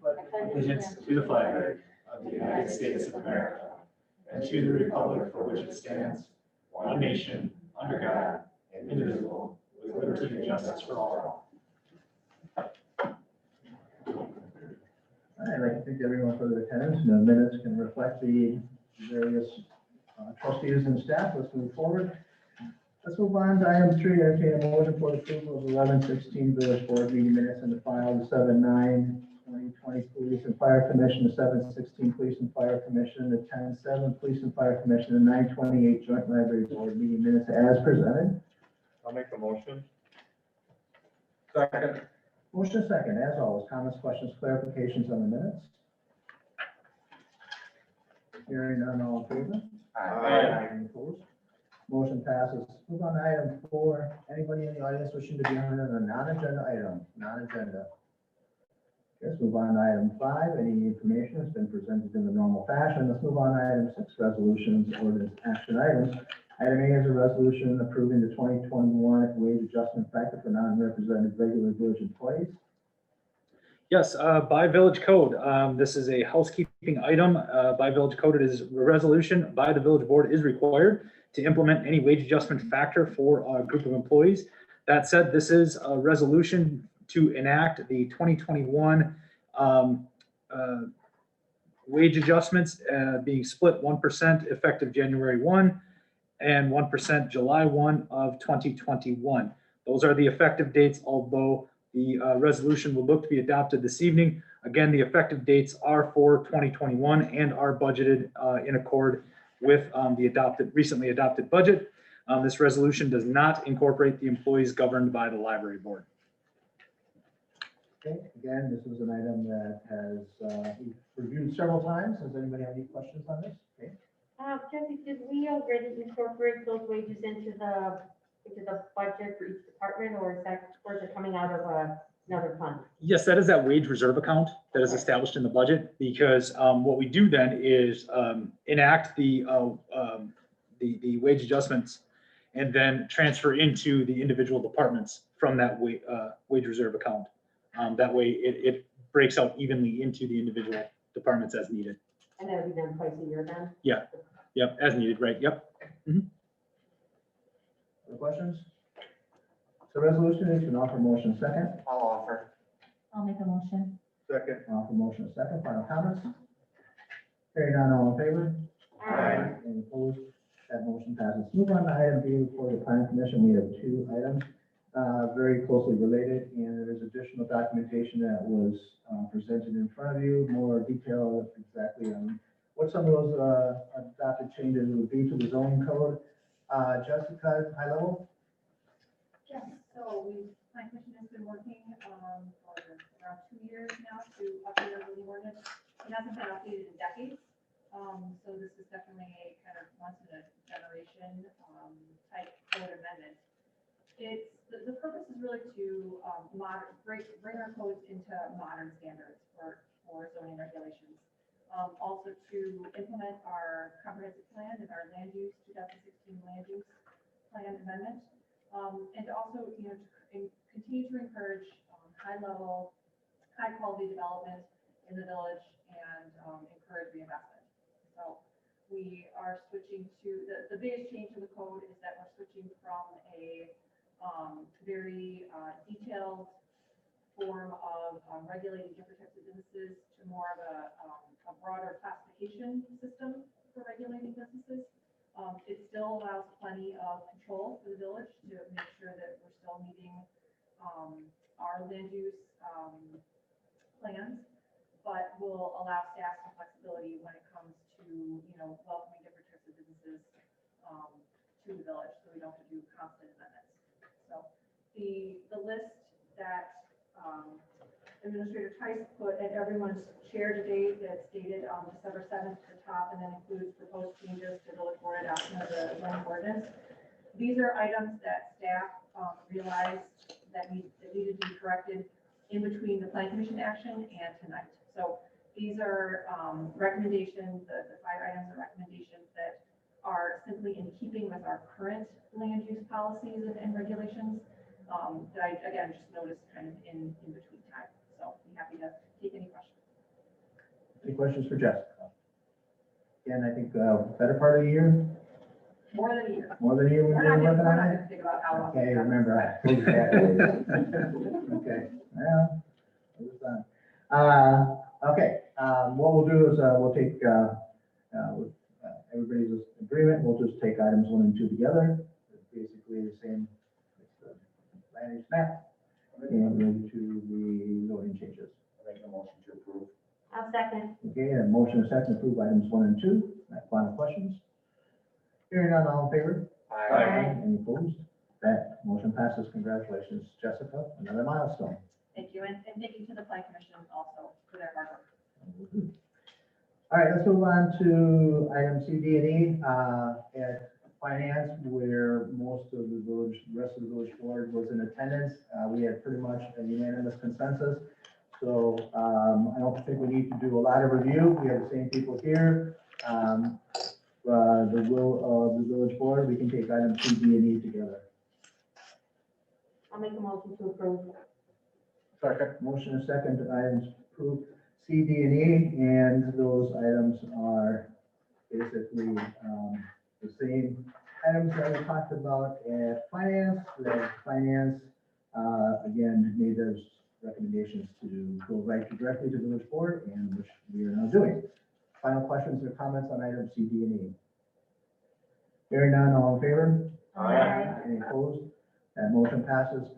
allegiance to the flag of the United States of America and to the republic for which it stands, one nation, under God, indivisible, with liberty and justice for all. I'd like to thank everyone for their attendance. The minutes can reflect the various trustees and staff. Let's move forward. Let's move on to item 3. I entertain a motion for approval of 11/16 village board meeting minutes in the file, the 7/9/2020 police and fire commission, the 7/16 police and fire commission, the 10/7 police and fire commission, the 9/28 joint library board meeting minutes as presented. I'll make the motion. Second. Motion second, as always, comments, questions, clarifications on the minutes? Hearing none, all in favor? Aye. Any opposed? Motion passes. Move on to item 4. Anybody in the audience wishing to be on a non-agenda item? Non-agenda. Let's move on to item 5. Any information has been presented in the normal fashion. Let's move on to item 6, resolutions, ordinance, action items. Item A is a resolution approving the 2021 wage adjustment factor for non-represented regular village employees. Yes, by village code, this is a housekeeping item. By village code, it is a resolution by the village board is required to implement any wage adjustment factor for a group of employees. That said, this is a resolution to enact the 2021 wage adjustments being split 1% effective January 1 and 1% July 1 of 2021. Those are the effective dates, although the resolution will look to be adopted this evening. Again, the effective dates are for 2021 and are budgeted in accord with the recently adopted budget. This resolution does not incorporate the employees governed by the library board. Okay, again, this is an item that has we've reviewed several times. Does anybody have any questions on this? Okay. Jesse, did we already incorporate those wages into the budget for each department, or is it coming out of another fund? Yes, that is that wage reserve account that is established in the budget, because what we do then is enact the wage adjustments and then transfer into the individual departments from that wage reserve account. That way it breaks out evenly into the individual departments as needed. And that'll be done twice a year then? Yeah. Yep, as needed, right? Yep. Other questions? The resolution is an offer motion second. I'll offer. I'll make a motion. Second. Offer motion second. Final comments? Hearing none, all in favor? Aye. Any opposed? That motion passes. Move on to item B before the planning commission. We have 2 items very closely related, and there is additional documentation that was presented in front of you. More detail exactly on what some of those adopted changes would be to the zoning code. Jessica, high level? Yes, so planning commission has been working for around 2 years now to update our zoning ordinance. It hasn't been updated in decades. So this is definitely a kind of once in a generation type code amendment. It's the purpose is really to bring our codes into modern standards for zoning regulations. Also to implement our comprehensive plan and our land use 2016 land use plan amendment. And also, to continue to encourage high quality development in the village and encourage reinvestment. So we are switching to, the biggest change to the code is that we're switching from a very detailed form of regulating different types of businesses to more of a broader classification system for regulating businesses. It still allows plenty of control for the village to make sure that we're still meeting our land use plans, but will allow staff some flexibility when it comes to welcoming different types of businesses to the village, so we don't have to do constant amendments. So the list that Administrator Tice put at everyone's chair today that's dated on December 7th at the top, and then includes proposed changes to village board adoption of the zoning ordinance. These are items that staff realized that needed to be corrected in between the planning commission action and tonight. So these are recommendations, the 5 items are recommendations that are simply in keeping with our current land use policies and regulations that I, again, just noticed kind of in between time. So be happy to take any questions. Any questions for Jessica? Again, I think, better part of the year, More than a year. more than a year we've We're been not working on it? gonna think about how long. Okay, remember, I told you that. Okay, well, it was done. Okay, what we'll do is, we'll take, with everybody's agreement, we'll just take items 1 and 2 together. It's basically the same, it's the land use map, and move to the zoning changes. Make a motion to approve. I'll second. Okay, a motion and second to approve items 1 and 2. Final questions? Hearing none, all in favor? Aye. Any opposed? That motion passes. Congratulations, Jessica, another milestone. Thank you, and thank you to the plan commission also for their hard work. All right, let's move on to item C, D, and E, at finance, where most of the village, rest of the village board was in attendance. We had pretty much a unanimous consensus. So, I don't think we need to do a lot of review. We have the same people here. The will of the village board, we can take items C, D, and E together. I'll make a motion to approve. Second. Motion and second to items approved C, D, and E, and those items are basically the same items that we talked about at finance. That finance, again, made those recommendations to go right directly to the village board, and which we are now doing. Final questions or comments on items C, D, and E? Hearing none, all in favor? Aye. Any opposed? That motion passes.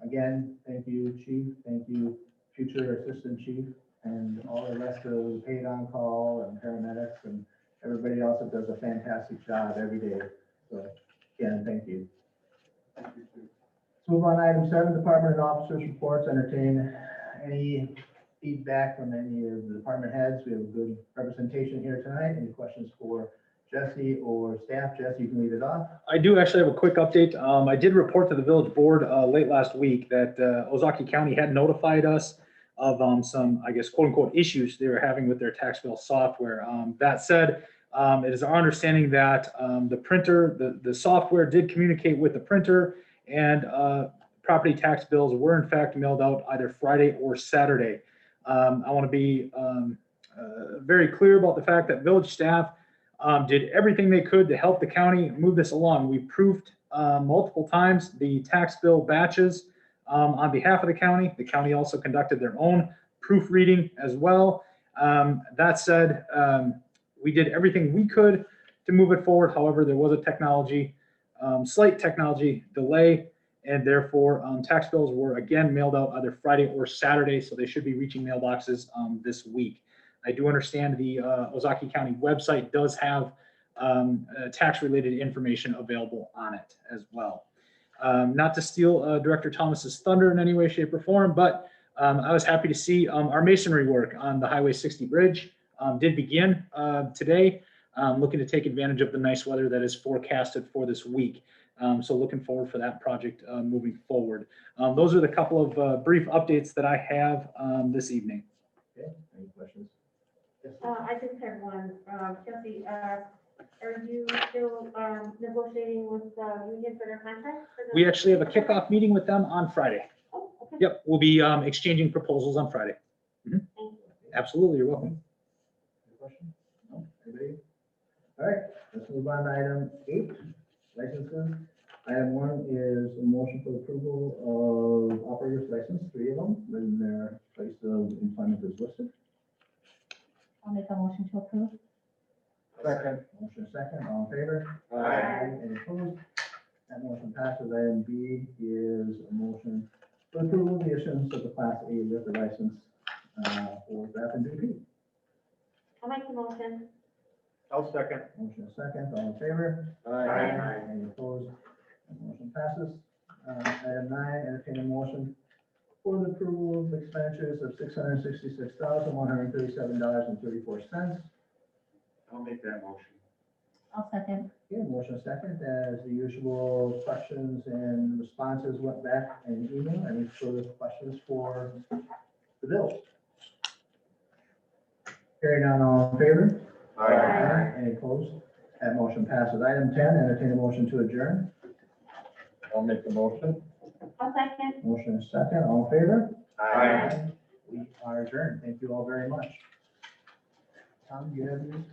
Again, thank you, chief, thank you, future assistant chief, and all the rest of the paid on call and paramedics and everybody else that does a fantastic job every day. So, again, thank you. Let's move on to item 7, department and officers reports. Entertain any feedback from any of the department heads. We have a good representation here tonight. Any questions for Jesse or staff? Jesse, you can lead it off. I do actually have a quick update. I did report to the village board late last week that Ozaki County had notified us of some, I guess, quote unquote, issues they were having with their tax bill software. That said, it is our understanding that the printer, the software did communicate with the printer, and property tax bills were in fact mailed out either Friday or Saturday. I want to be very clear about the fact that village staff did everything they could to help the county move this along. We proofed multiple times the tax bill batches on behalf of the county. The county also conducted their own proofreading as well. That said, we did everything we could to move it forward. However, there was a slight technology delay, and therefore tax bills were again mailed out either Friday or Saturday, so they should be reaching mailboxes this week. I do understand the Ozaki County website does have tax-related information available on it as well. Not to steal Director Thomas's thunder in any way, shape, or form, but I was happy to see our masonry work on the Highway 60 bridge did begin today. Looking to take advantage of the nice weather that is forecasted for this week. So looking forward for that project moving forward. Those are the couple of brief updates that I have this evening. Okay, any questions? Yes. I just have one. Jesse, are you still negotiating with the union for their contract? We actually have a kickoff meeting with them on Friday. Oh, okay. Yep, we'll be exchanging proposals on Friday. Thank you. Absolutely, you're welcome. Any questions? No? Anybody? All right, let's move on to item 8, licenses. Item 1 is a motion for approval of operators license, 3 of them, when their place of employment is listed. I'll make a motion to approve. Second. Motion second, all in favor? Aye. Any opposed? That motion passes. Item B is a motion for approval of the issuance of the Class A liquor license for Graf and BP. I'll make the motion. I'll second. Motion second, all in favor? Aye. Any opposed? That motion passes. Item 9, entertain a motion for the approval of expenditures of $666,137.34. I'll make that motion. I'll second. Okay, motion second, as the usual questions and responses went back in email. Any further questions for the bill? Hearing none, all in favor? Aye. Any opposed? That motion passes. Item 10, entertain a motion to adjourn. I'll make the motion. I'll second. Motion second, all in favor? Aye. We are adjourned. Thank you all very much. Tom, do you have yours?